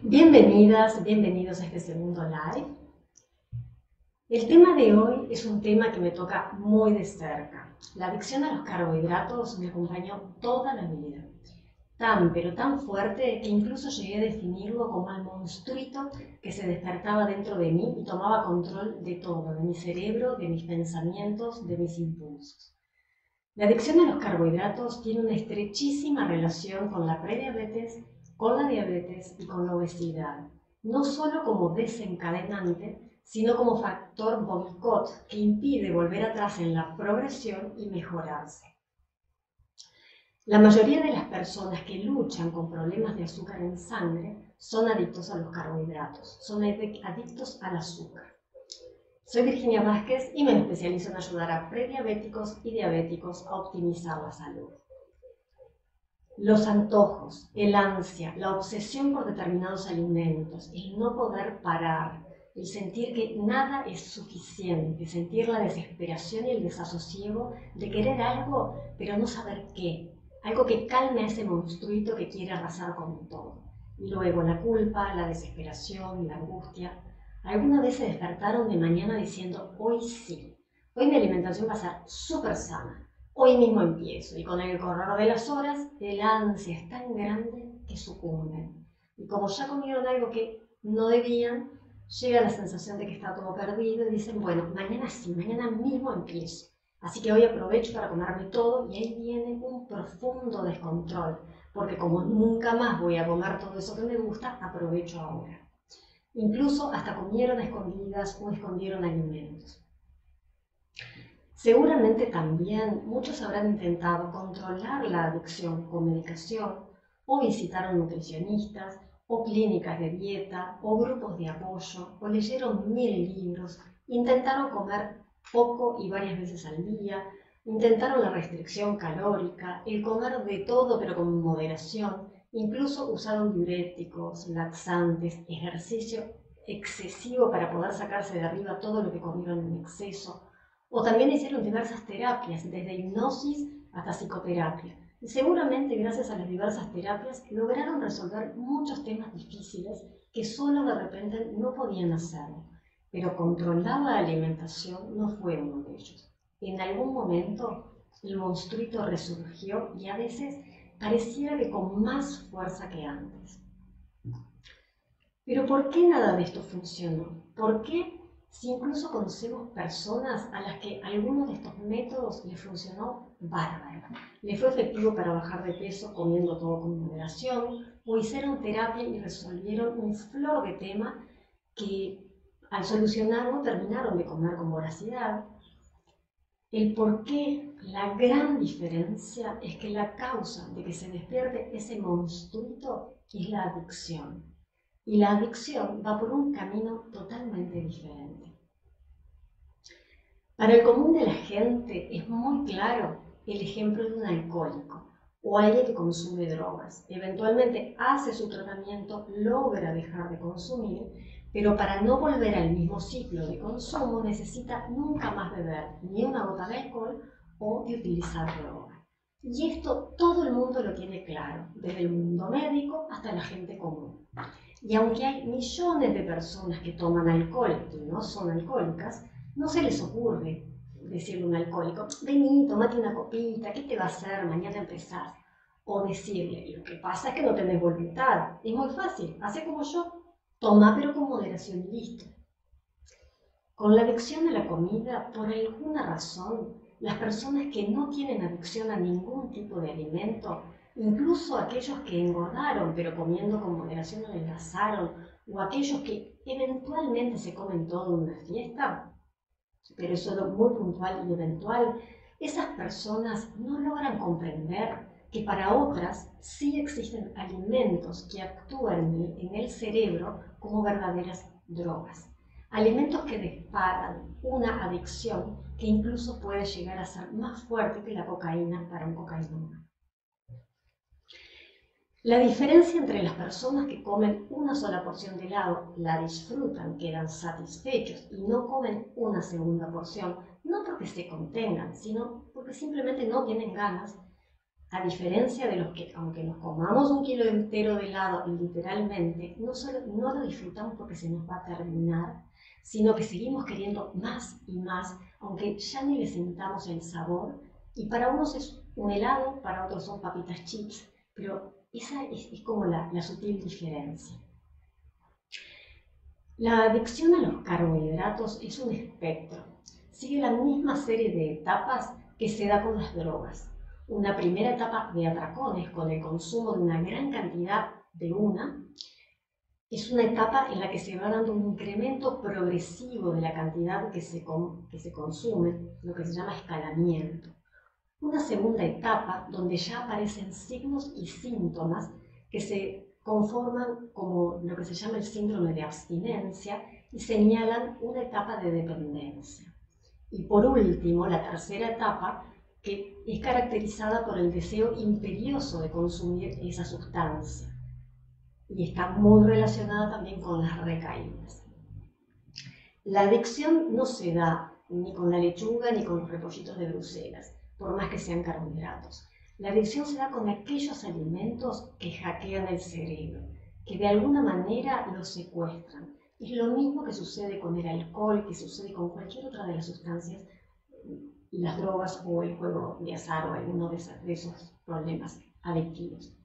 Bienvenidas, bienvenidos a este segundo live. El tema de hoy es un tema que me toca muy de cerca. La adicción a los carbohidratos me acompañó toda la vida. Pero tan fuerte que incluso llegué a definirlo como al monstruito que se despertaba dentro de mí y tomaba control de todo, de mi cerebro, de mis pensamientos, de mis impulsos. La adicción a los carbohidratos tiene una estrechísima relación con la prediabetes, con la diabetes y con la obesidad, no solo como desencadenante, sino como factor boicot que impide volver atrás en la progresión y mejorarse. La mayoría de las personas que luchan con problemas de azúcar en sangre son adictos a los carbohidratos, son adictos al azúcar. Soy Virginia Vázquez y me especializo en ayudar a prediabéticos y diabéticos a optimizar la salud. Los antojos, el ansia, la obsesión por determinados alimentos, el no poder parar, el sentir que nada es suficiente, sentir la desesperación y el desasosiego de querer algo pero no saber qué, algo que calme a ese monstruito que quiere arrasar con todo. Y luego la culpa, la desesperación, la angustia. ¿Alguna vez se despertaron de mañana diciendo, hoy sí, hoy mi alimentación va a ser súper sana? Hoy mismo empiezo, y con el correr de las horas, el ansia es tan grande que sucumben. Y como ya comieron algo que no debían, llega la sensación de que está todo perdido y dicen, bueno, mañana sí, mañana mismo empiezo. Así que hoy aprovecho para comerme todo y ahí viene un profundo descontrol, porque como nunca más voy a comer todo eso que me gusta, aprovecho ahora. Incluso hasta comieron a escondidas o escondieron alimentos. Seguramente también muchos habrán intentado controlar la adicción con medicación o visitaron nutricionistas o clínicas de dieta o grupos de apoyo o leyeron 1000 libros, intentaron comer poco y varias veces al día, intentaron la restricción calórica, el comer de todo pero con moderación, incluso usaron diuréticos, laxantes, ejercicio excesivo para poder sacarse de arriba todo lo que comieron en exceso. O también hicieron diversas terapias, desde hipnosis hasta psicoterapia. Y seguramente gracias a las diversas terapias lograron resolver muchos temas difíciles que solo de repente no podían hacerlo. Pero controlar la alimentación no fue uno de ellos. En algún momento el monstruito resurgió y a veces pareciera que con más fuerza que antes. Pero ¿por qué nada de esto funcionó? ¿Por qué? Si incluso conocemos personas a las que alguno de estos métodos les funcionó bárbaro, les fue efectivo para bajar de peso comiendo todo con moderación, o hicieron terapia y resolvieron un flor de tema que al solucionarlo terminaron de comer con voracidad. El por qué, la gran diferencia es que la causa de que se despierte ese monstruito es la adicción. Y la adicción va por un camino totalmente diferente. Para el común de la gente es muy claro el ejemplo de un alcohólico o alguien que consume drogas. Eventualmente hace su tratamiento, logra dejar de consumir, pero para no volver al mismo ciclo de consumo necesita nunca más beber ni una gota de alcohol o de utilizar droga. Y esto todo el mundo lo tiene claro, desde el mundo médico hasta la gente común. Y aunque hay millones de personas que toman alcohol y no son alcohólicas, no se les ocurre decirle a un alcohólico, vení, tomate una copita, ¿qué te va a hacer? Mañana empezás. O decirle, lo que pasa es que no tenés voluntad. Es muy fácil, hace como yo, toma pero con moderación y listo. Con la adicción a la comida, por alguna razón, las personas que no tienen adicción a ningún tipo de alimento, incluso aquellos que engordaron pero comiendo con moderación adelgazaron, o aquellos que eventualmente se comen todo en una fiesta, pero es solo muy puntual y eventual, esas personas no logran comprender que para otras sí existen alimentos que actúan en el cerebro como verdaderas drogas. Alimentos que disparan una adicción que incluso puede llegar a ser más fuerte que la cocaína para un cocainómano. La diferencia entre las personas que comen una sola porción de helado, la disfrutan, quedan satisfechos y no comen una segunda porción, no porque se contengan, sino porque simplemente no tienen ganas, A diferencia de los que, aunque nos comamos un kilo entero de helado, literalmente, no lo disfrutamos porque se nos va a terminar, sino que seguimos queriendo más y más, aunque ya ni le sintamos el sabor. Y para unos es un helado, para otros son papitas chips, pero esa es como la sutil diferencia. La adicción a los carbohidratos es un espectro. Sigue la misma serie de etapas que se da con las drogas. Una primera etapa de atracones con el consumo de una gran cantidad de una. Es una etapa en la que se va dando un incremento progresivo de la cantidad que se consume, lo que se llama escalamiento. Una segunda etapa donde ya aparecen signos y síntomas que se conforman como lo que se llama el síndrome de abstinencia y señalan una etapa de dependencia. Y por último, la tercera etapa, que es caracterizada por el deseo imperioso de consumir esa sustancia y está muy relacionada también con las recaídas. La adicción no se da ni con la lechuga ni con los repollitos de Bruselas, por más que sean carbohidratos. La adicción se da con aquellos alimentos que hackean el cerebro, que de alguna manera lo secuestran. Es lo mismo que sucede con el alcohol, que sucede con cualquier otra de las sustancias, las drogas o el juego de azar o alguno de esos problemas adictivos.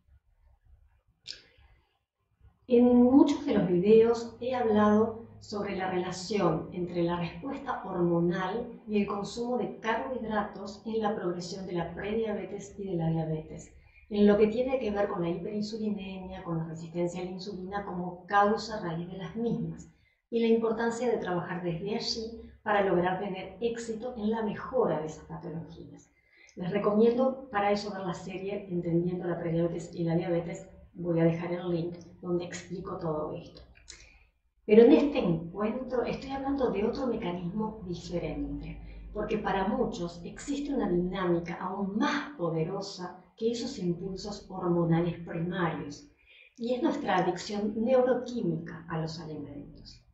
En muchos de los videos he hablado sobre la relación entre la respuesta hormonal y el consumo de carbohidratos en la progresión de la prediabetes y de la diabetes, en lo que tiene que ver con la hiperinsulinemia, con la resistencia a la insulina como causa raíz de las mismas, y la importancia de trabajar desde allí para lograr tener éxito en la mejora de esas patologías. Les recomiendo para eso ver la serie Entendiendo la prediabetes y la diabetes. Voy a dejar el link donde explico todo esto. Pero en este encuentro estoy hablando de otro mecanismo diferente, porque para muchos existe una dinámica aún más poderosa que esos impulsos hormonales primarios, y es nuestra adicción neuroquímica a los alimentos.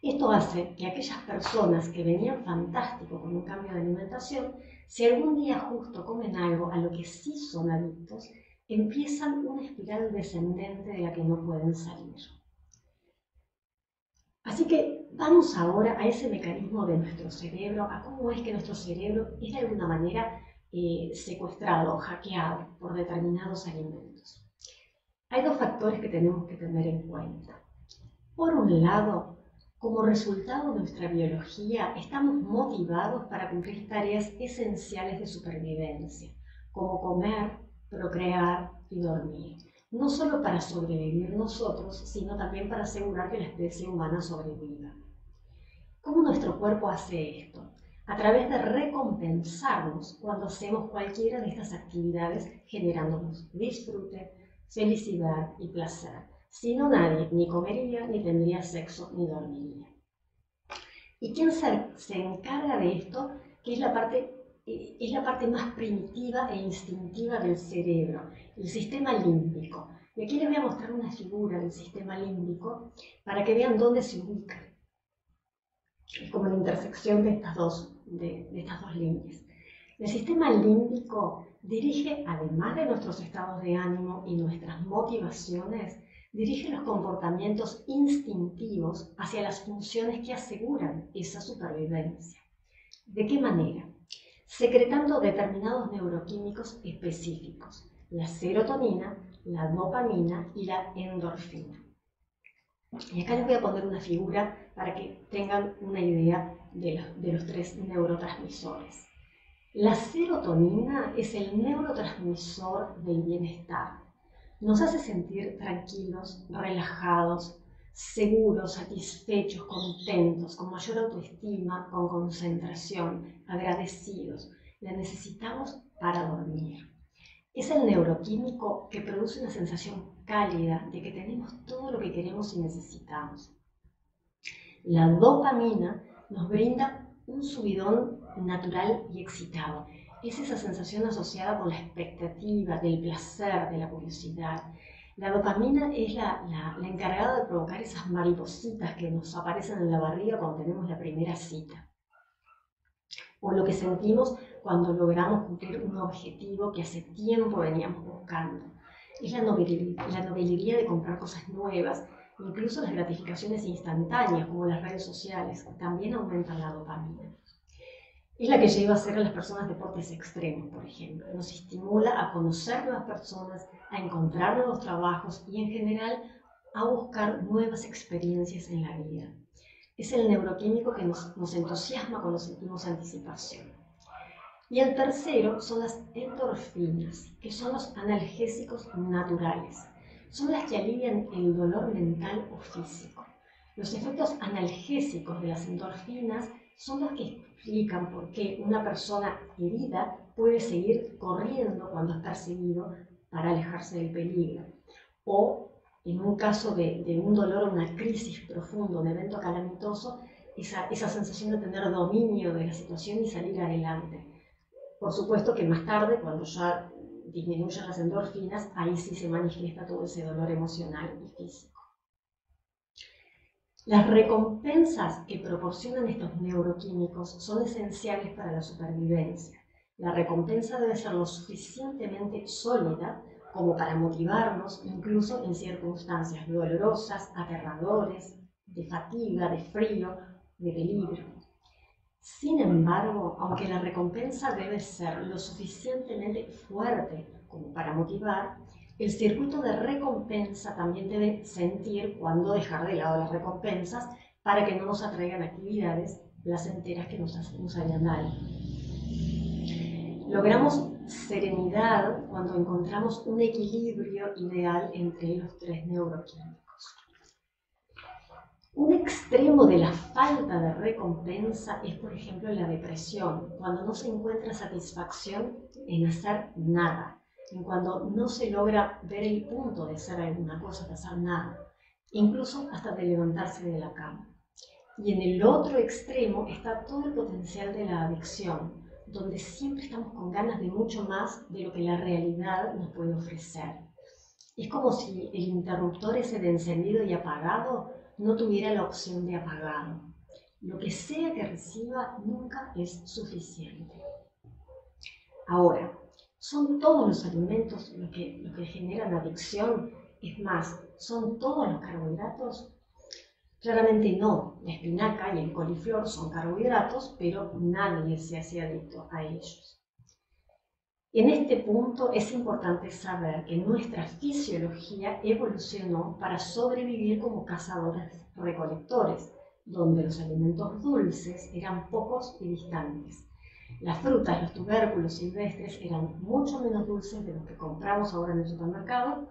Esto hace que aquellas personas que venían fantástico con un cambio de alimentación, si algún día justo comen algo a lo que sí son adictos, empiezan una espiral descendente de la que no pueden salir. Así que vamos ahora a ese mecanismo de nuestro cerebro, a cómo es que nuestro cerebro es de alguna manera secuestrado o hackeado por determinados alimentos. Hay dos factores que tenemos que tener en cuenta. Por un lado, como resultado de nuestra biología, estamos motivados para cumplir tareas esenciales de supervivencia, como comer, procrear y dormir. No solo para sobrevivir nosotros, sino también para asegurar que la especie humana sobreviva. ¿Cómo nuestro cuerpo hace esto? A través de recompensarnos cuando hacemos cualquiera de estas actividades, generándonos disfrute, felicidad y placer. Si no, nadie ni comería, ni tendría sexo, ni dormiría. ¿Y quién se encarga de esto? Que es la parte más primitiva e instintiva del cerebro, el sistema límbico. Y aquí les voy a mostrar una figura del sistema límbico para que vean dónde se ubica. Es como la intersección de estas dos líneas. El sistema límbico dirige, además de nuestros estados de ánimo y nuestras motivaciones, dirige los comportamientos instintivos hacia las funciones que aseguran esa supervivencia. ¿De qué manera? Secretando determinados neuroquímicos específicos, la serotonina, la dopamina y la endorfina. Y acá les voy a poner una figura para que tengan una idea de los tres neurotransmisores. La serotonina es el neurotransmisor del bienestar. Nos hace sentir tranquilos, relajados, seguros, satisfechos, contentos, con mayor autoestima, con concentración, agradecidos. La necesitamos para dormir. Es el neuroquímico que produce una sensación cálida de que tenemos todo lo que queremos y necesitamos. La dopamina nos brinda un subidón natural y excitado. Es esa sensación asociada con la expectativa, del placer, de la curiosidad. La dopamina es la encargada de provocar esas maripositas que nos aparecen en la barriga cuando tenemos la primera cita. o lo que sentimos cuando logramos cumplir un objetivo que hace tiempo veníamos buscando. Es la novelería de comprar cosas nuevas, incluso las gratificaciones instantáneas como las redes sociales, que también aumentan la dopamina. Es la que lleva a hacer a las personas deportes extremos, por ejemplo. Nos estimula a conocer nuevas personas, a encontrar nuevos trabajos y en general a buscar nuevas experiencias en la vida. Es el neuroquímico que nos entusiasma cuando sentimos anticipación. Y el tercero son las endorfinas, que son los analgésicos naturales. Son las que alivian el dolor mental o físico. Los efectos analgésicos de las endorfinas son los que explican por qué una persona herida puede seguir corriendo cuando es perseguido para alejarse del peligro. O en un caso de un dolor, una crisis profunda, un evento calamitoso, esa sensación de tener dominio de la situación y salir adelante. Por supuesto que más tarde, cuando ya disminuyen las endorfinas, ahí sí se manifiesta todo ese dolor emocional y físico. Las recompensas que proporcionan estos neuroquímicos son esenciales para la supervivencia. La recompensa debe ser lo suficientemente sólida como para motivarnos incluso en circunstancias dolorosas, aterradores, de fatiga, de frío, de peligro. Sin embargo, aunque la recompensa debe ser lo suficientemente fuerte como para motivar, el circuito de recompensa también debe sentir cuándo dejar de lado las recompensas para que no nos atraigan actividades placenteras que nos harían daño. Logramos serenidad cuando encontramos un equilibrio ideal entre los tres neuroquímicos. Un extremo de la falta de recompensa es, por ejemplo, la depresión, cuando no se encuentra satisfacción en hacer nada, en cuando no se logra ver el punto de hacer alguna cosa, de hacer nada, incluso hasta de levantarse de la cama. Y en el otro extremo está todo el potencial de la adicción, donde siempre estamos con ganas de mucho más de lo que la realidad nos puede ofrecer. Es como si el interruptor ese de encendido y apagado no tuviera la opción de apagado. Lo que sea que reciba nunca es suficiente. Ahora, ¿son todos los alimentos lo que generan adicción? Es más, ¿son todos los carbohidratos? Claramente no. La espinaca y el coliflor son carbohidratos, pero nadie se hace adicto a ellos. En este punto es importante saber que nuestra fisiología evolucionó para sobrevivir como cazadores-recolectores, donde los alimentos dulces eran pocos y distantes. Las frutas, los tubérculos silvestres eran mucho menos dulces de los que compramos ahora en el supermercado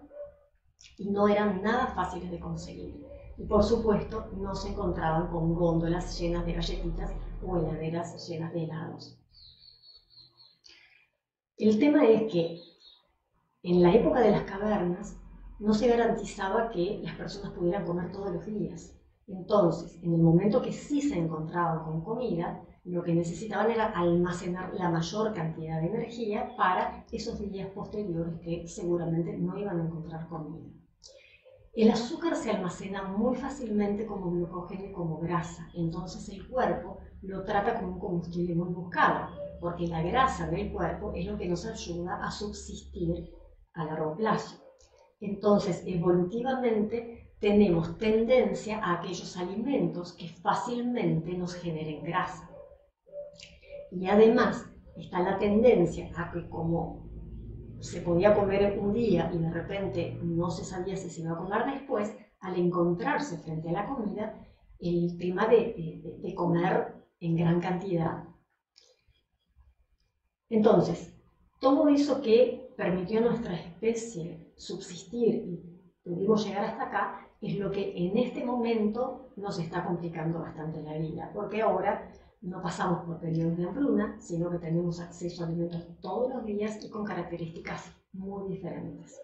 y no eran nada fáciles de conseguir. Y por supuesto no se encontraban con góndolas llenas de galletitas o heladeras llenas de helados. El tema es que en la época de las cavernas no se garantizaba que las personas pudieran comer todos los días. Entonces, en el momento que sí se encontraban con comida, lo que necesitaban era almacenar la mayor cantidad de energía para esos días posteriores que seguramente no iban a encontrar comida. El azúcar se almacena muy fácilmente como glucógeno y como grasa, entonces el cuerpo lo trata como un combustible muy buscado, porque la grasa del cuerpo es lo que nos ayuda a subsistir a largo plazo. Entonces, evolutivamente, tenemos tendencia a aquellos alimentos que fácilmente nos generen grasa. Y además, está la tendencia a que como se podía comer un día y de repente no se sabía si se iba a comer después, al encontrarse frente a la comida, el tema de comer en gran cantidad. Entonces, todo eso que permitió a nuestra especie subsistir y pudimos llegar hasta acá, es lo que en este momento nos está complicando bastante la vida, porque ahora no pasamos por periodos de hambruna, sino que tenemos acceso a alimentos todos los días y con características muy diferentes.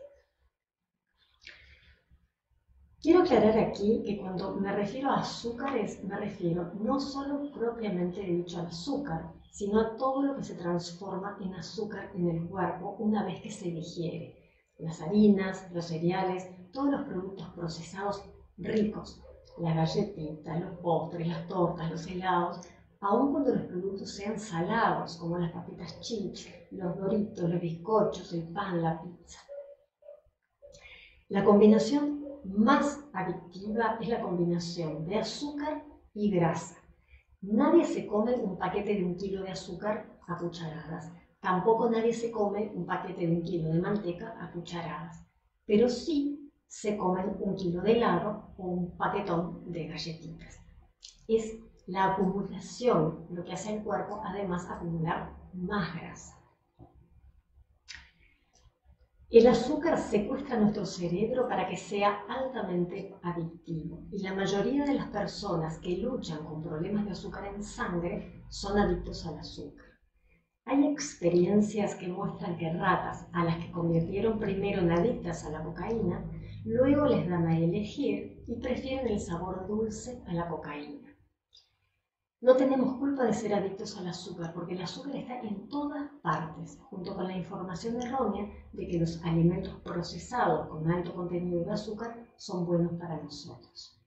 Quiero aclarar aquí que cuando me refiero a azúcares, me refiero no solo propiamente dicho al azúcar, sino a todo lo que se transforma en azúcar en el cuerpo una vez que se digiere. Las harinas, los cereales, todos los productos procesados ricos, las galletitas, los postres, las tortas, los helados, aun cuando los productos sean salados, como las papitas chips, los doritos, los bizcochos, el pan, la pizza. La combinación más adictiva es la combinación de azúcar y grasa. Nadie se come un paquete de 1 kilo de azúcar a cucharadas. Tampoco nadie se come un paquete de 1 kilo de manteca a cucharadas. Pero sí se comen 1 kilo de helado o un paquetón de galletitas. Es la acumulación lo que hace al cuerpo, además, acumular más grasa. El azúcar secuestra nuestro cerebro para que sea altamente adictivo y la mayoría de las personas que luchan con problemas de azúcar en sangre son adictos al azúcar. Hay experiencias que muestran que ratas a las que convirtieron primero en adictas a la cocaína, luego les dan a elegir y prefieren el sabor dulce a la cocaína. No tenemos culpa de ser adictos al azúcar, porque el azúcar está en todas partes, junto con la información errónea de que los alimentos procesados con alto contenido de azúcar son buenos para nosotros.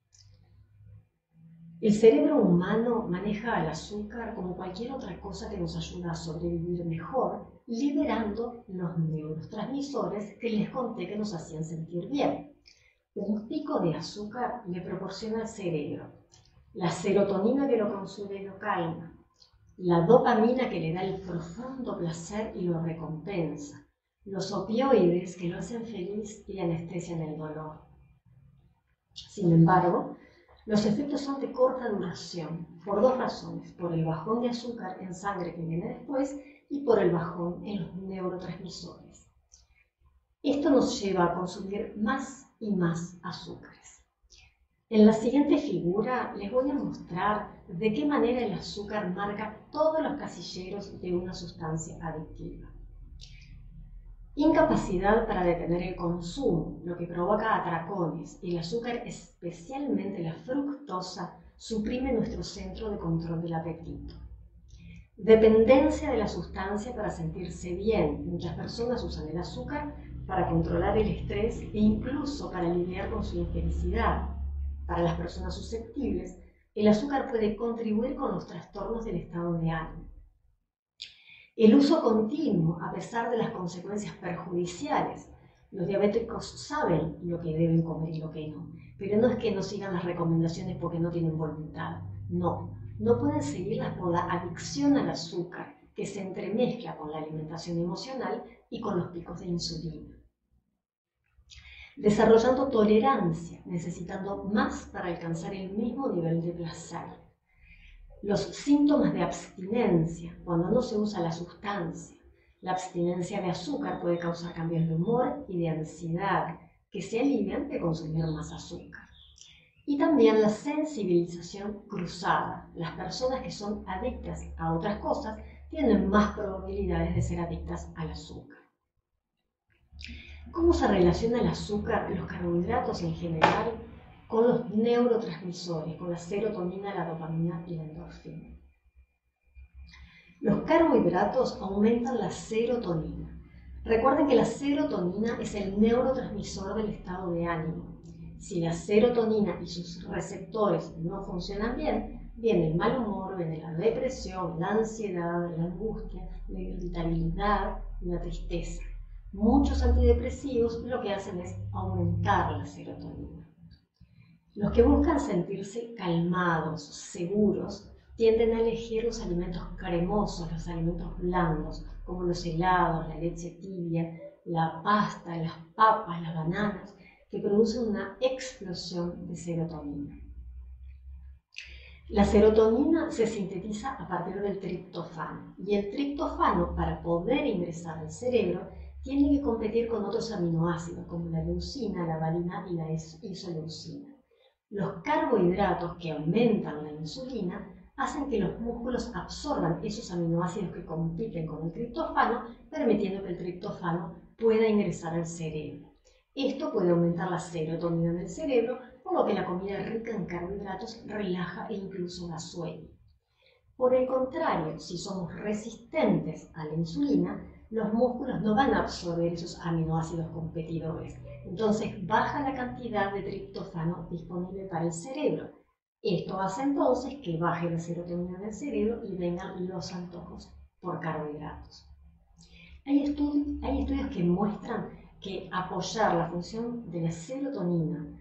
El cerebro humano maneja el azúcar como cualquier otra cosa que nos ayuda a sobrevivir mejor, liberando los neurotransmisores que les conté que nos hacían sentir bien. Un pico de azúcar le proporciona al cerebro la serotonina que lo consume y lo calma, la dopamina que le da el profundo placer y lo recompensa, los opioides que lo hacen feliz y anestesian el dolor. Sin embargo, los efectos son de corta duración, por 2 razones: por el bajón de azúcar en sangre que viene después y por el bajón en los neurotransmisores. Esto nos lleva a consumir más y más azúcares. En la siguiente figura les voy a mostrar de qué manera el azúcar marca todos los casilleros de una sustancia adictiva. Incapacidad para detener el consumo, lo que provoca atracones. El azúcar, especialmente la fructosa, suprime nuestro centro de control del apetito. Dependencia de la sustancia para sentirse bien. Muchas personas usan el azúcar para controlar el estrés e incluso para lidiar con su infelicidad. Para las personas susceptibles, el azúcar puede contribuir con los trastornos del estado de ánimo. El uso continuo, a pesar de las consecuencias perjudiciales. Los diabéticos saben lo que deben comer y lo que no, pero no es que no sigan las recomendaciones porque no tienen voluntad. No pueden seguirlas por la adicción al azúcar, que se entremezcla con la alimentación emocional y con los picos de insulina. Desarrollando tolerancia, necesitando más para alcanzar el mismo nivel de placer. Los síntomas de abstinencia, cuando no se usa la sustancia. La abstinencia de azúcar puede causar cambios de humor y de ansiedad, que se alivian de consumir más azúcar. Y también la sensibilización cruzada. Las personas que son adictas a otras cosas tienen más probabilidades de ser adictas al azúcar. ¿Cómo se relaciona el azúcar, los carbohidratos en general, con los neurotransmisores, con la serotonina, la dopamina y la endorfina? Los carbohidratos aumentan la serotonina. Recuerden que la serotonina es el neurotransmisor del estado de ánimo. Si la serotonina y sus receptores no funcionan bien, viene el mal humor, viene la depresión, la ansiedad, la angustia, la irritabilidad y la tristeza. Muchos antidepresivos lo que hacen es aumentar la serotonina. Los que buscan sentirse calmados, seguros, tienden a elegir los alimentos cremosos, los alimentos blandos, como los helados, la leche tibia, la pasta, las papas, las bananas, que producen una explosión de serotonina. La serotonina se sintetiza a partir del triptofano, y el triptofano, para poder ingresar al cerebro, tiene que competir con otros aminoácidos como la leucina, la valina y la isoleucina. Los carbohidratos que aumentan la insulina hacen que los músculos absorban esos aminoácidos que compiten con el triptofano, permitiendo que el triptofano pueda ingresar al cerebro. Esto puede aumentar la serotonina del cerebro, por lo que la comida rica en carbohidratos relaja e incluso da sueño. Por el contrario, si somos resistentes a la insulina, los músculos no van a absorber esos aminoácidos competidores. Entonces baja la cantidad de triptofano disponible para el cerebro. Esto hace entonces que baje la serotonina del cerebro y vengan los antojos por carbohidratos. Hay estudios que muestran que apoyar la función de la serotonina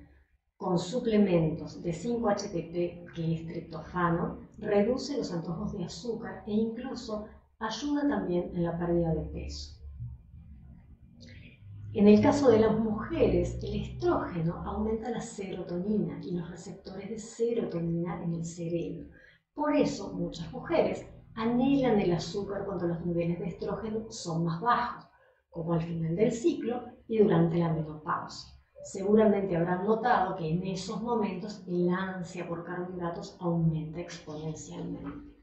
con suplementos de 5-HTP, que es triptofano, reduce los antojos de azúcar e incluso ayuda también en la pérdida de peso. En el caso de las mujeres, el estrógeno aumenta la serotonina y los receptores de serotonina en el cerebro. Por eso, muchas mujeres anhelan el azúcar cuando los niveles de estrógeno son más bajos, como al final del ciclo y durante la menopausia. Seguramente habrán notado que en esos momentos la ansia por carbohidratos aumenta exponencialmente.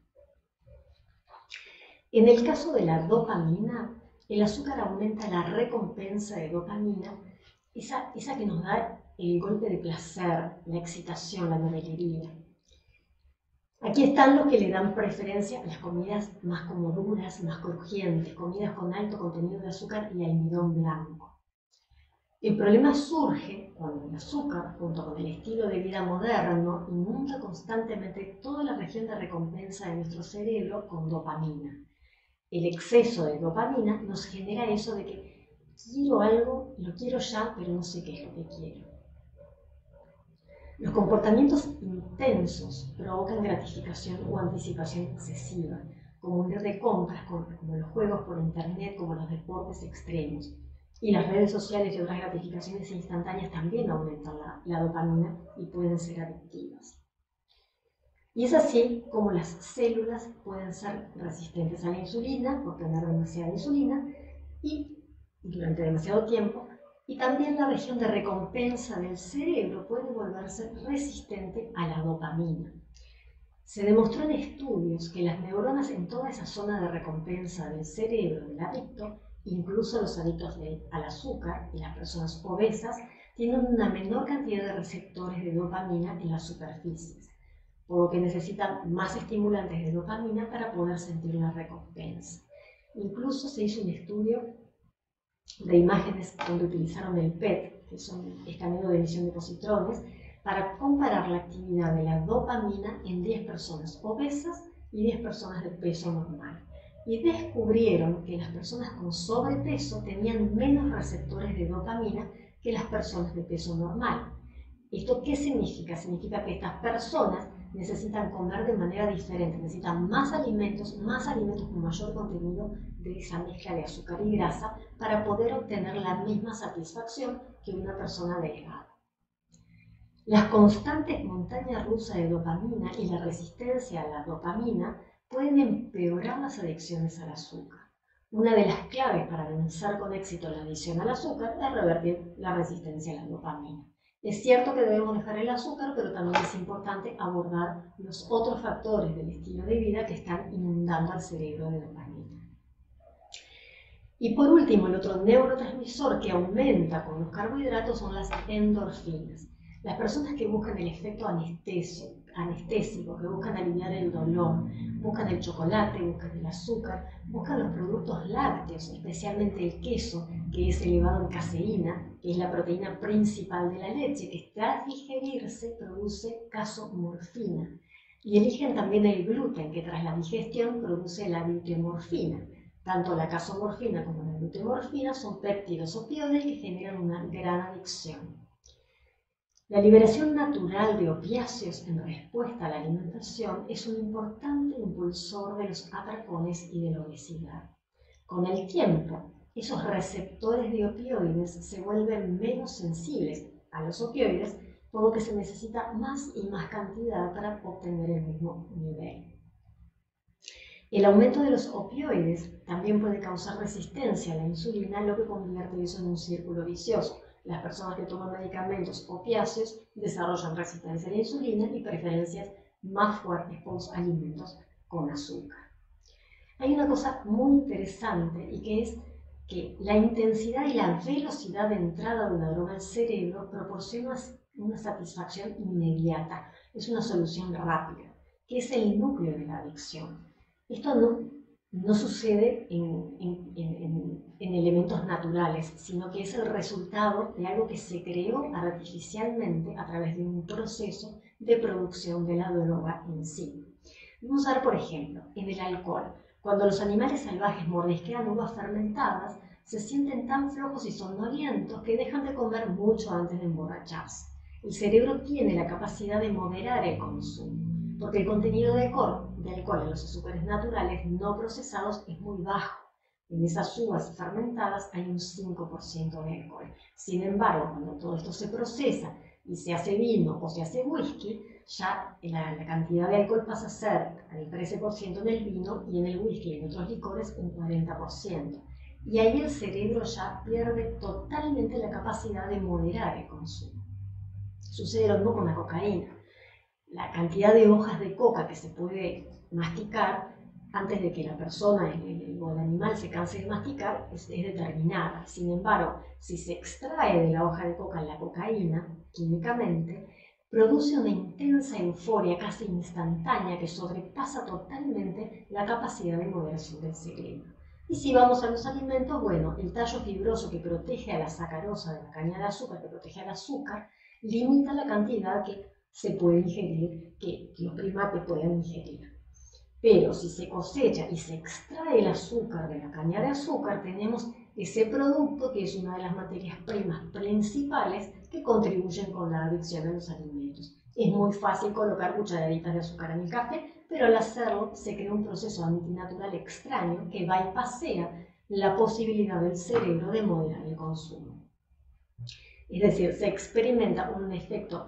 En el caso de la dopamina, el azúcar aumenta la recompensa de dopamina, esa que nos da el golpe de placer, la excitación, la novellería. Aquí están los que le dan preferencia a las comidas más como duras, más crujientes, comidas con alto contenido de azúcar y almidón blanco. El problema surge cuando el azúcar, junto con el estilo de vida moderno, inunda constantemente toda la región de recompensa de nuestro cerebro con dopamina. El exceso de dopamina nos genera eso de que quiero algo, lo quiero ya, pero no sé qué es lo que quiero. Los comportamientos intensos provocan gratificación o anticipación excesiva, como ir de compras, como los juegos por internet, como los deportes extremos. Y las redes sociales y otras gratificaciones instantáneas también aumentan la dopamina y pueden ser adictivas. Y es así como las células pueden ser resistentes a la insulina por tener demasiada insulina y durante demasiado tiempo, y también la región de recompensa del cerebro puede volverse resistente a la dopamina. Se demostró en estudios que las neuronas en toda esa zona de recompensa del cerebro del adicto, incluso los adictos al azúcar y las personas obesas, tienen una menor cantidad de receptores de dopamina en las superficies, por lo que necesitan más estimulantes de dopamina para poder sentir la recompensa. Incluso se hizo un estudio de imágenes donde utilizaron el PET, que es un escaneo de emisión de positrones, para comparar la actividad de la dopamina en 10 personas obesas y 10 personas de peso normal. Y descubrieron que las personas con sobrepeso tenían menos receptores de dopamina que las personas de peso normal. ¿Esto qué significa? Significa que estas personas necesitan comer de manera diferente, necesitan más alimentos con mayor contenido de esa mezcla de azúcar y grasa para poder obtener la misma satisfacción que una persona delgada. Las constantes montañas rusas de dopamina y la resistencia a la dopamina pueden empeorar las adicciones al azúcar. Una de las claves para vencer con éxito la adicción al azúcar es revertir la resistencia a la dopamina. Es cierto que debemos dejar el azúcar, pero también es importante abordar los otros factores del estilo de vida que están inundando al cerebro de dopamina. Y por último, el otro neurotransmisor que aumenta con los carbohidratos son las endorfinas. Las personas que buscan el efecto anestésico, que buscan aliviar el dolor, buscan el chocolate, buscan el azúcar, buscan los productos lácteos, especialmente el queso, que es elevado en caseína, que es la proteína principal de la leche, que tras digerirse produce casomorfina. Y eligen también el gluten, que tras la digestión produce la gluteomorfina. Tanto la casomorfina como la gluteomorfina son péptidos opioides que generan una gran adicción. La liberación natural de opiáceos en respuesta a la alimentación es un importante impulsor de los atracones y de la obesidad. Con el tiempo, esos receptores de opioides se vuelven menos sensibles a los opioides, por lo que se necesita más y más cantidad para obtener el mismo nivel. El aumento de los opioides también puede causar resistencia a la insulina, lo que convierte eso en un círculo vicioso. Las personas que toman medicamentos opiáceos desarrollan resistencia a la insulina y preferencias más fuertes por los alimentos con azúcar. Hay una cosa muy interesante y que es que la intensidad y la velocidad de entrada de una droga al cerebro proporciona una satisfacción inmediata, es una solución rápida, que es el núcleo de la adicción. Esto no sucede en elementos naturales, sino que es el resultado de algo que se creó artificialmente a través de un proceso de producción de la droga en sí. Vamos a ver, por ejemplo, en el alcohol. Cuando los animales salvajes mordisquean uvas fermentadas, se sienten tan flojos y somnolientos que dejan de comer mucho antes de emborracharse. El cerebro tiene la capacidad de moderar el consumo, porque el contenido de alcohol en los azúcares naturales no procesados es muy bajo. En esas uvas fermentadas hay un 5% de alcohol. Sin embargo, cuando todo esto se procesa y se hace vino o se hace whisky, ya la cantidad de alcohol pasa a ser el 13% en el vino y en el whisky y en otros licores un 40%. Y ahí el cerebro ya pierde totalmente la capacidad de moderar el consumo. Sucede lo mismo con la cocaína. La cantidad de hojas de coca que se puede masticar antes de que la persona o el animal se canse de masticar es determinada. Sin embargo, si se extrae de la hoja de coca la cocaína químicamente, produce una intensa euforia casi instantánea que sobrepasa totalmente la capacidad de moderación del cerebro. Y si vamos a los alimentos, bueno, el tallo fibroso que protege a la sacarosa de la caña de azúcar, que protege al azúcar, limita la cantidad que se puede ingerir, que los primates pueden ingerir. Pero si se cosecha y se extrae el azúcar de la caña de azúcar, tenemos ese producto que es una de las materias primas principales que contribuyen con la adicción a los alimentos. Es muy fácil colocar cucharaditas de azúcar en el café, pero al hacerlo se crea un proceso antinatural extraño que bypassea la posibilidad del cerebro de moderar el consumo. Es decir, se experimenta un efecto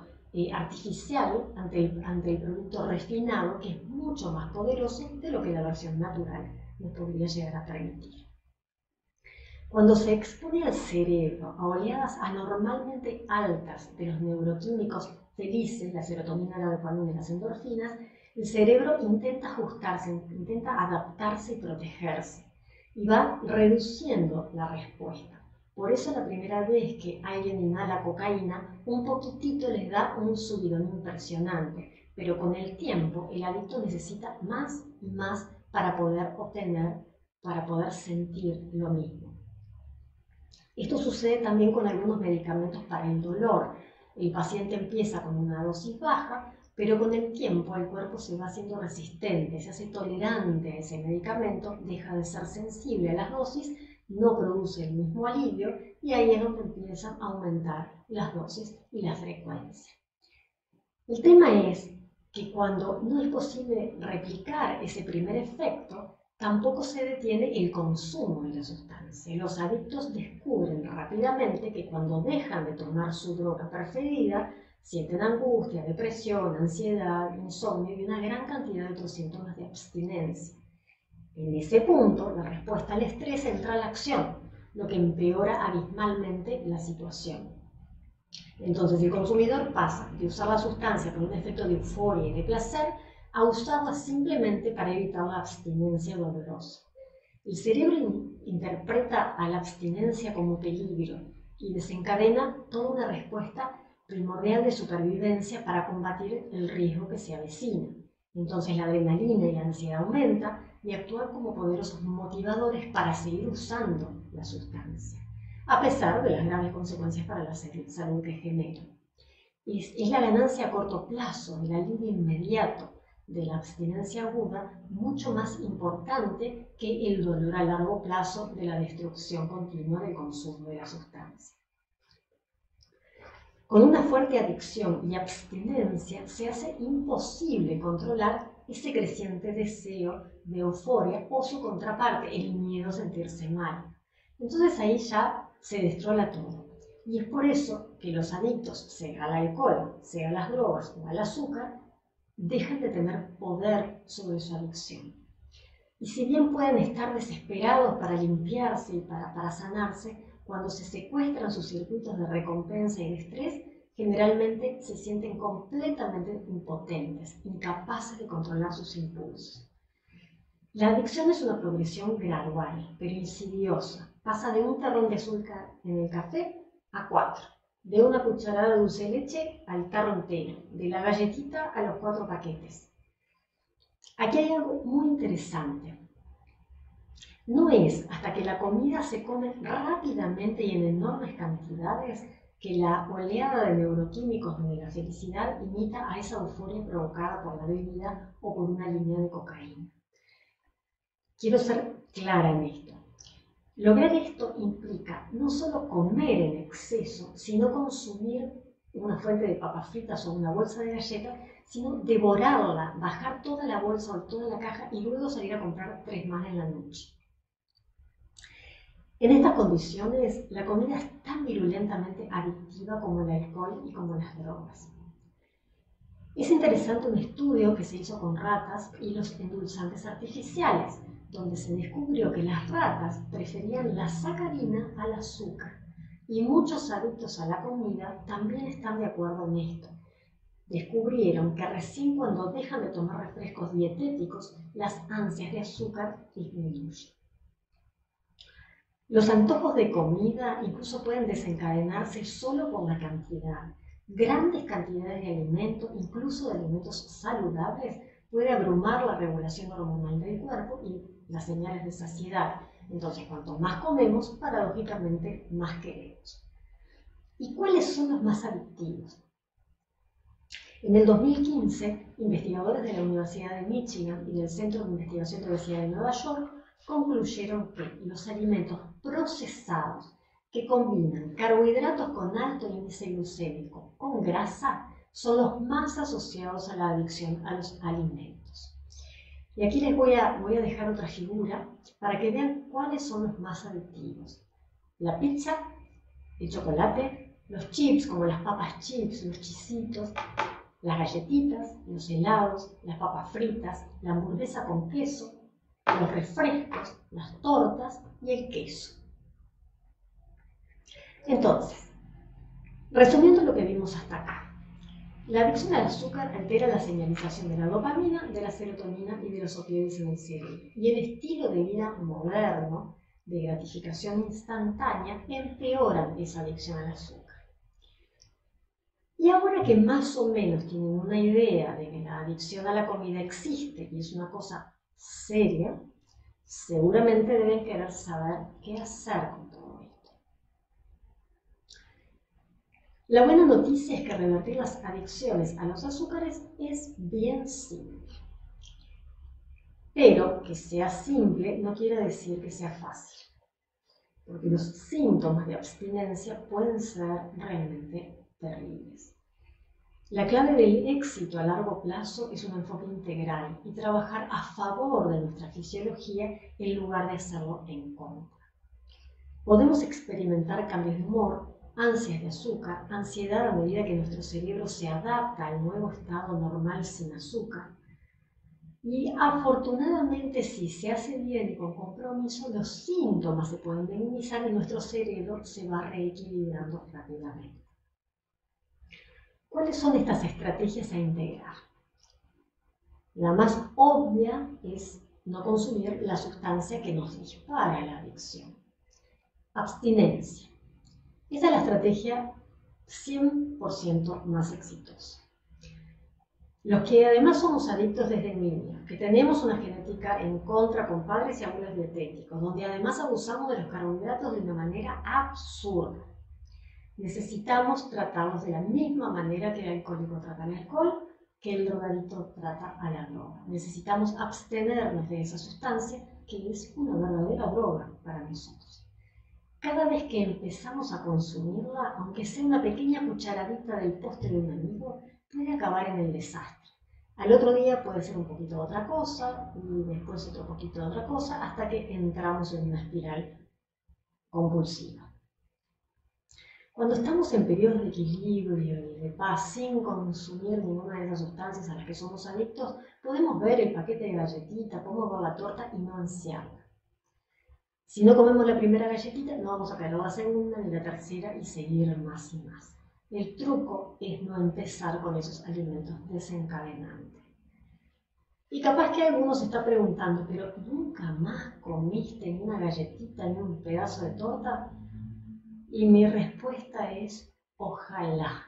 artificial ante el producto refinado que es mucho más poderoso de lo que la versión natural nos podría llegar a permitir. Cuando se expone al cerebro a oleadas anormalmente altas de los neuroquímicos felices, la serotonina, la dopamina y las endorfinas, el cerebro intenta ajustarse, intenta adaptarse y protegerse y va reduciendo la respuesta. Por eso la primera vez que alguien inhala cocaína, un poquitito les da un subidón impresionante, pero con el tiempo el adicto necesita más y más para poder obtener, para poder sentir lo mismo. Esto sucede también con algunos medicamentos para el dolor. El paciente empieza con una dosis baja, pero con el tiempo el cuerpo se va haciendo resistente, se hace tolerante a ese medicamento, deja de ser sensible a las dosis, no produce el mismo alivio y ahí es donde empiezan a aumentar las dosis y la frecuencia. El tema es que cuando no es posible replicar ese primer efecto, tampoco se detiene el consumo de la sustancia. Los adictos descubren rápidamente que cuando dejan de tomar su droga preferida, sienten angustia, depresión, ansiedad, insomnio y una gran cantidad de otros síntomas de abstinencia. En ese punto, la respuesta al estrés entra a la acción, lo que empeora abismalmente la situación. Entonces, el consumidor pasa de usar la sustancia por un efecto de euforia y de placer a usarla simplemente para evitar la abstinencia dolorosa. El cerebro interpreta a la abstinencia como peligro y desencadena toda una respuesta primordial de supervivencia para combatir el riesgo que se avecina. Entonces la adrenalina y la ansiedad aumentan y actúan como poderosos motivadores para seguir usando la sustancia, a pesar de las graves consecuencias para la salud que genera. Es la ganancia a corto plazo, el alivio inmediato de la abstinencia aguda, mucho más importante que el dolor a largo plazo de la destrucción continua del consumo de la sustancia. Con una fuerte adicción y abstinencia se hace imposible controlar ese creciente deseo de euforia o su contraparte, el miedo a sentirse mal. Entonces ahí ya se destrola todo. Y es por eso que los adictos, sea al alcohol, sea a las drogas o al azúcar, dejan de tener poder sobre su adicción. Y si bien pueden estar desesperados para limpiarse y para sanarse, cuando se secuestran sus circuitos de recompensa y de estrés, generalmente se sienten completamente impotentes, incapaces de controlar sus impulsos. La adicción es una progresión gradual, pero insidiosa. Pasa de un terrón de azúcar en el café a 4, de una cucharada de dulce de leche al tarro entero, de la galletita a los 4 paquetes. Aquí hay algo muy interesante. No es hasta que la comida se come rápidamente y en enormes cantidades que la oleada de neuroquímicos de la felicidad imita a esa euforia provocada por la bebida o por una línea de cocaína. Quiero ser clara en esto. Lograr esto implica no solo comer en exceso, sino consumir una fuente de papas fritas o una bolsa de galletas, sino devorarla, bajar toda la bolsa o toda la caja y luego salir a comprar 3 más en la noche. En estas condiciones, la comida es tan virulentamente adictiva como el alcohol y como las drogas. Es interesante un estudio que se hizo con ratas y los endulzantes artificiales, donde se descubrió que las ratas preferían la sacarina al azúcar. Y muchos adictos a la comida también están de acuerdo en esto. Descubrieron que recién cuando dejan de tomar refrescos dietéticos, las ansias de azúcar disminuyen. Los antojos de comida incluso pueden desencadenarse solo por la cantidad. Grandes cantidades de alimentos, incluso de alimentos saludables, puede abrumar la regulación hormonal del cuerpo y las señales de saciedad. Entonces, cuanto más comemos, paradójicamente, más queremos. ¿Y cuáles son los más adictivos? En el 2015, investigadores de la Universidad de Michigan y del Centro de Investigación de Obesidad de Nueva York concluyeron que los alimentos procesados que combinan carbohidratos con alto índice glucémico con grasa son los más asociados a la adicción a los alimentos. Y aquí les voy a dejar otra figura para que vean cuáles son los más adictivos. La pizza, el chocolate, los chips como las papas chips, los chisitos, las galletitas, los helados, las papas fritas, la hamburguesa con queso, los refrescos, las tortas y el queso. Entonces, resumiendo lo que vimos hasta acá, la adicción al azúcar altera la señalización de la dopamina, de la serotonina y de los opioides en el cerebro. Y el estilo de vida moderno de gratificación instantánea empeoran esa adicción al azúcar. Y ahora que más o menos tienen una idea de que la adicción a la comida existe y es una cosa seria, seguramente deben querer saber qué hacer con todo esto. La buena noticia es que revertir las adicciones a los azúcares es bien simple. Pero que sea simple no quiere decir que sea fácil, porque los síntomas de abstinencia pueden ser realmente terribles. La clave del éxito a largo plazo es un enfoque integral y trabajar a favor de nuestra fisiología en lugar de hacerlo en contra. Podemos experimentar cambios de humor, ansias de azúcar, ansiedad a medida que nuestro cerebro se adapta al nuevo estado normal sin azúcar. Y afortunadamente, si se hace bien y con compromiso, los síntomas se pueden minimizar y nuestro cerebro se va reequilibrando rápidamente. ¿Cuáles son estas estrategias a integrar? La más obvia es no consumir la sustancia que nos dispara la adicción. Abstinencia. Esta es la estrategia 100% más exitosa. Los que además somos adictos desde niños, que tenemos una genética en contra con padres y abuelos dietéticos, donde además abusamos de los carbohidratos de una manera absurda. Necesitamos tratarlos de la misma manera que el alcohólico trata el alcohol, que el drogadicto trata a la droga. Necesitamos abstenernos de esa sustancia que es una verdadera droga para nosotros. Cada vez que empezamos a consumirla, aunque sea una pequeña cucharadita del postre de un amigo, puede acabar en el desastre. Al otro día puede ser un poquito de otra cosa y después otro poquito de otra cosa hasta que entramos en una espiral compulsiva. Cuando estamos en periodos de equilibrio y de paz sin consumir ninguna de esas sustancias a las que somos adictos, podemos ver el paquete de galletitas, podemos ver la torta y no ansiarla. Si no comemos la primera galletita, no vamos a caer la segunda ni la tercera y seguir más y más. El truco es no empezar con esos alimentos desencadenantes. Y capaz que alguno se está preguntando, pero ¿nunca más comiste ni una galletita ni un pedazo de torta? Y mi respuesta es, ojalá.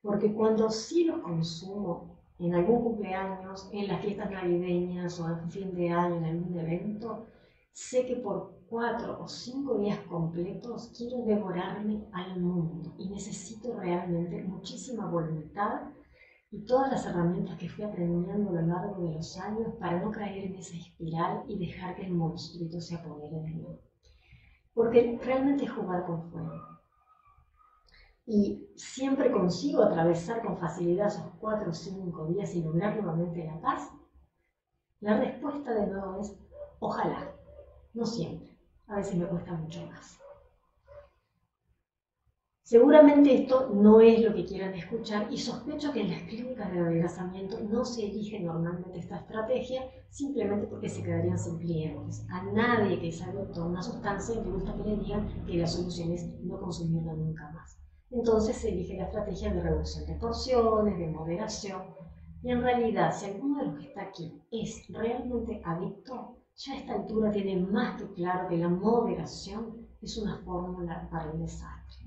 Porque cuando sí los consumo, en algún cumpleaños, en las fiestas navideñas o en fin de año, en algún evento, sé que por 4 o 5 días completos quiero devorarme al mundo y necesito realmente muchísima voluntad y todas las herramientas que fui aprendiendo a lo largo de los años para no caer en esa espiral y dejar que el monstruito se apodere de mí. Porque realmente es jugar con fuego. Y siempre consigo atravesar con facilidad esos 4 o 5 días y lograr nuevamente la paz. La respuesta de nuevo es ojalá, no siempre, a veces me cuesta mucho más. Seguramente esto no es lo que quieran escuchar y sospecho que en las clínicas de adelgazamiento no se elige normalmente esta estrategia simplemente porque se quedarían sin clientes. A nadie que es adicto a una sustancia le gusta que le digan que la solución es no consumirla nunca más. Entonces se elige la estrategia de reducción de porciones, de moderación. Y en realidad, si alguno de los que está aquí es realmente adicto, ya a esta altura tiene más que claro que la moderación es una fórmula para el desastre.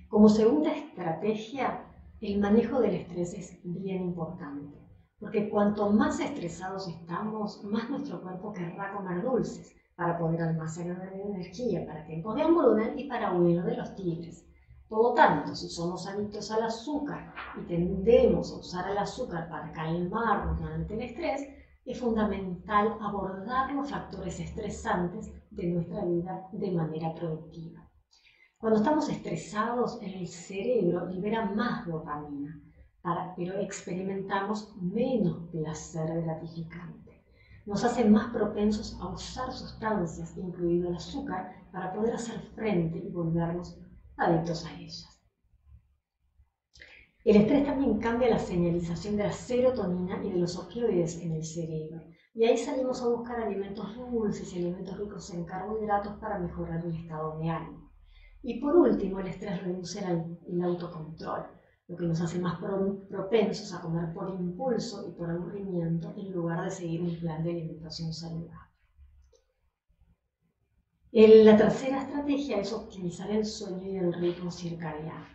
Como segunda estrategia, el manejo del estrés es bien importante, porque cuanto más estresados estamos, más nuestro cuerpo querrá comer dulces para poder almacenar energía para tiempos de hambruna y para huir de los tigres. Por lo tanto, si somos adictos al azúcar y tendemos a usar el azúcar para calmarnos ante el estrés, es fundamental abordar los factores estresantes de nuestra vida de manera productiva. Cuando estamos estresados, el cerebro libera más dopamina, pero experimentamos menos placer gratificante. Nos hace más propensos a usar sustancias, incluido el azúcar, para poder hacer frente y volvernos adictos a ellas. El estrés también cambia la señalización de la serotonina y de los opioides en el cerebro. Y ahí salimos a buscar alimentos dulces y alimentos ricos en carbohidratos para mejorar el estado de ánimo. Y por último, el estrés reduce el autocontrol, lo que nos hace más propensos a comer por impulso y por aburrimiento en lugar de seguir un plan de alimentación saludable. La tercera estrategia es optimizar el sueño y el ritmo circadiano.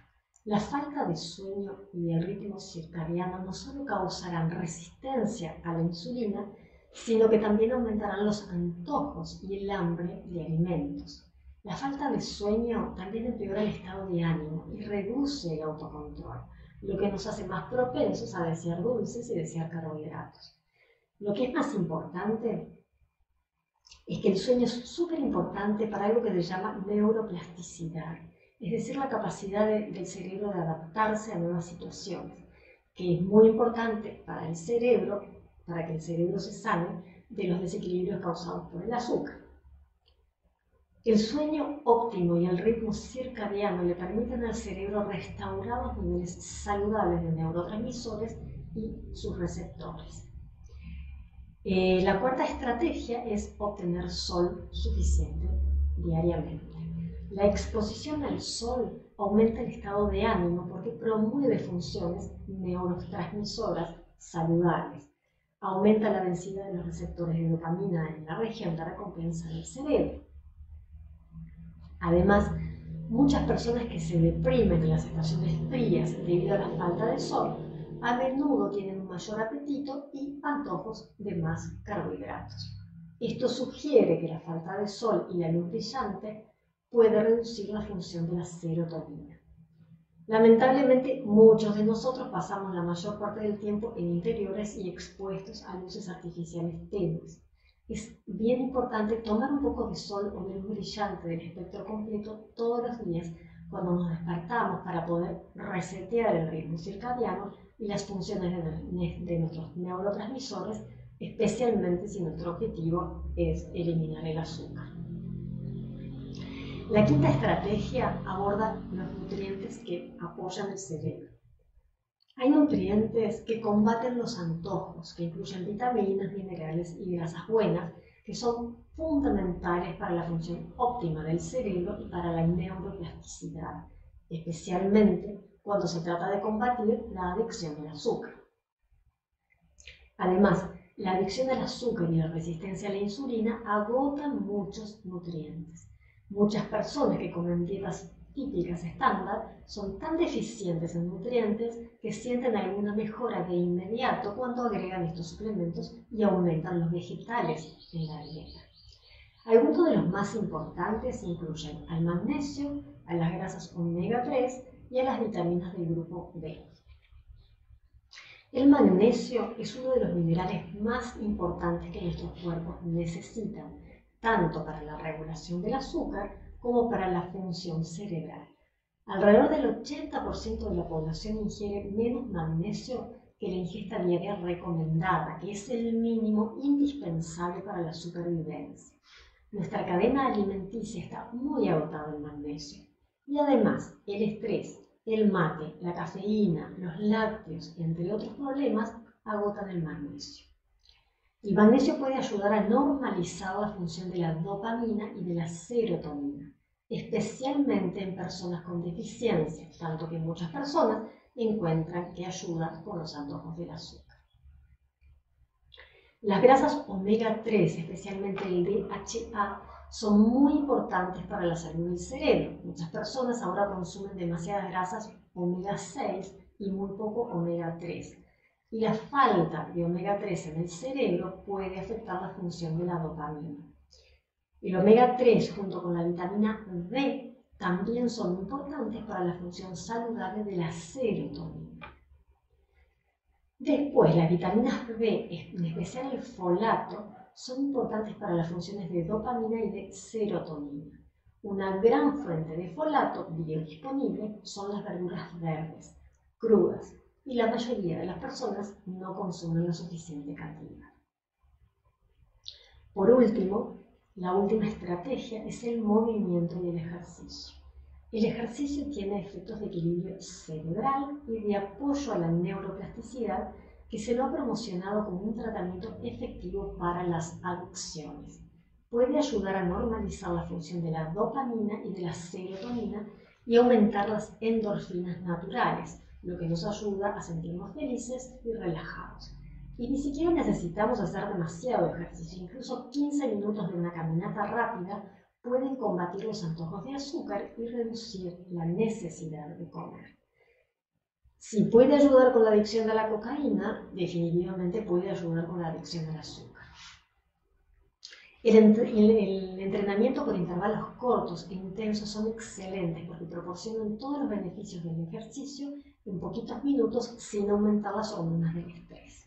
La falta de sueño y el ritmo circadiano no solo causarán resistencia a la insulina, sino que también aumentarán los antojos y el hambre de alimentos. La falta de sueño también empeora el estado de ánimo y reduce el autocontrol, lo que nos hace más propensos a desear dulces y desear carbohidratos. Lo que es más importante es que el sueño es súper importante para algo que se llama neuroplasticidad, es decir, la capacidad del cerebro de adaptarse a nuevas situaciones, que es muy importante para el cerebro, para que el cerebro se sane de los desequilibrios causados por el azúcar. El sueño óptimo y el ritmo circadiano le permiten al cerebro restaurar los niveles saludables de neurotransmisores y sus receptores. La cuarta estrategia es obtener sol suficiente diariamente. La exposición al sol aumenta el estado de ánimo porque promueve funciones neurotransmisoras saludables. Aumenta la densidad de los receptores de dopamina en la región de recompensa del cerebro. Además, muchas personas que se deprimen en las estaciones frías debido a la falta de sol, a menudo tienen un mayor apetito y antojos de más carbohidratos. Esto sugiere que la falta de sol y la luz brillante puede reducir la función de la serotonina. Lamentablemente, muchos de nosotros pasamos la mayor parte del tiempo en interiores y expuestos a luces artificiales tenues. Es bien importante tomar un poco de sol o de luz brillante del espectro completo todos los días cuando nos despertamos para poder resetear el ritmo circadiano y las funciones de nuestros neurotransmisores, especialmente si nuestro objetivo es eliminar el azúcar. La quinta estrategia aborda los nutrientes que apoyan el cerebro. Hay nutrientes que combaten los antojos, que incluyen vitaminas, minerales y grasas buenas, que son fundamentales para la función óptima del cerebro y para la neuroplasticidad, especialmente cuando se trata de combatir la adicción al azúcar. Además, la adicción al azúcar y la resistencia a la insulina agotan muchos nutrientes. Muchas personas que comen dietas típicas estándar son tan deficientes en nutrientes que sienten alguna mejora de inmediato cuando agregan estos suplementos y aumentan los vegetales en la dieta. Algunos de los más importantes incluyen al magnesio, a las grasas omega 3 y a las vitaminas del grupo B. El magnesio es uno de los minerales más importantes que nuestros cuerpos necesitan, tanto para la regulación del azúcar como para la función cerebral. Alrededor del 80% de la población ingiere menos magnesio que la ingesta diaria recomendada, que es el mínimo indispensable para la supervivencia. Nuestra cadena alimenticia está muy agotada en magnesio. Y además, el estrés, el mate, la cafeína, los lácteos, entre otros problemas, agotan el magnesio. El magnesio puede ayudar a normalizar la función de la dopamina y de la serotonina, especialmente en personas con deficiencia, tanto que muchas personas encuentran que ayuda con los antojos del azúcar. Las grasas omega 3, especialmente el DHA, son muy importantes para la salud del cerebro. Muchas personas ahora consumen demasiadas grasas omega 6 y muy poco omega 3. Y la falta de omega 3 en el cerebro puede afectar la función de la dopamina. El omega 3 junto con la vitamina D también son importantes para la función saludable de la serotonina. Después, las vitaminas B, en especial el folato, son importantes para las funciones de dopamina y de serotonina. Una gran fuente de folato biodisponible son las verduras verdes, crudas, y la mayoría de las personas no consumen la suficiente cantidad. Por último, la última estrategia es el movimiento y el ejercicio. El ejercicio tiene efectos de equilibrio cerebral y de apoyo a la neuroplasticidad que se lo ha promocionado como un tratamiento efectivo para las adicciones. Puede ayudar a normalizar la función de la dopamina y de la serotonina y aumentar las endorfinas naturales, lo que nos ayuda a sentirnos felices y relajados. Y ni siquiera necesitamos hacer demasiado ejercicio, incluso 15 minutos de una caminata rápida pueden combatir los antojos de azúcar y reducir la necesidad de comer. Si puede ayudar con la adicción a la cocaína, definitivamente puede ayudar con la adicción al azúcar. El entrenamiento por intervalos cortos e intensos son excelentes porque proporcionan todos los beneficios del ejercicio en poquitos minutos sin aumentar las hormonas del estrés.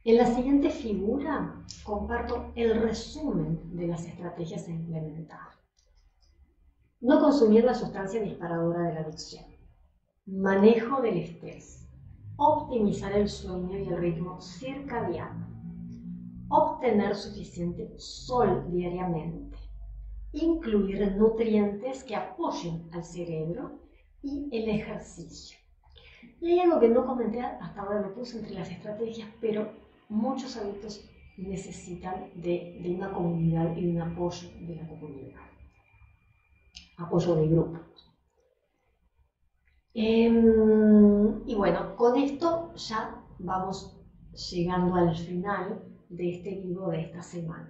En la siguiente figura comparto el resumen de las estrategias a implementar. No consumir la sustancia disparadora de la adicción. Manejo del estrés. Optimizar el sueño y el ritmo circadiano. Obtener suficiente sol diariamente. Incluir nutrientes que apoyen al cerebro y el ejercicio. Y hay algo que no comenté, hasta ahora lo puse entre las estrategias, pero muchos adictos necesitan de una comunidad y de un apoyo de la comunidad. Apoyo de grupo. Y bueno, con esto ya vamos llegando al final de este vivo de esta semana.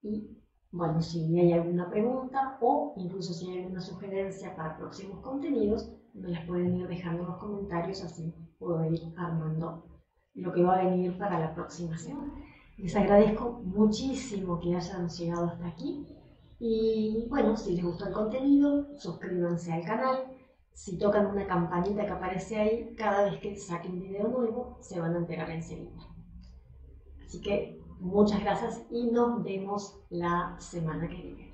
Y bueno, si hay alguna pregunta o incluso si hay alguna sugerencia para próximos contenidos, me las pueden ir dejando en los comentarios, así puedo ir armando lo que va a venir para la próxima semana. Les agradezco muchísimo que hayan llegado hasta aquí y bueno, si les gustó el contenido, suscríbanse al canal. Si tocan una campanita que aparece ahí, cada vez que saque un video nuevo, se van a enterar enseguida. Así que muchas gracias y nos vemos la semana que viene.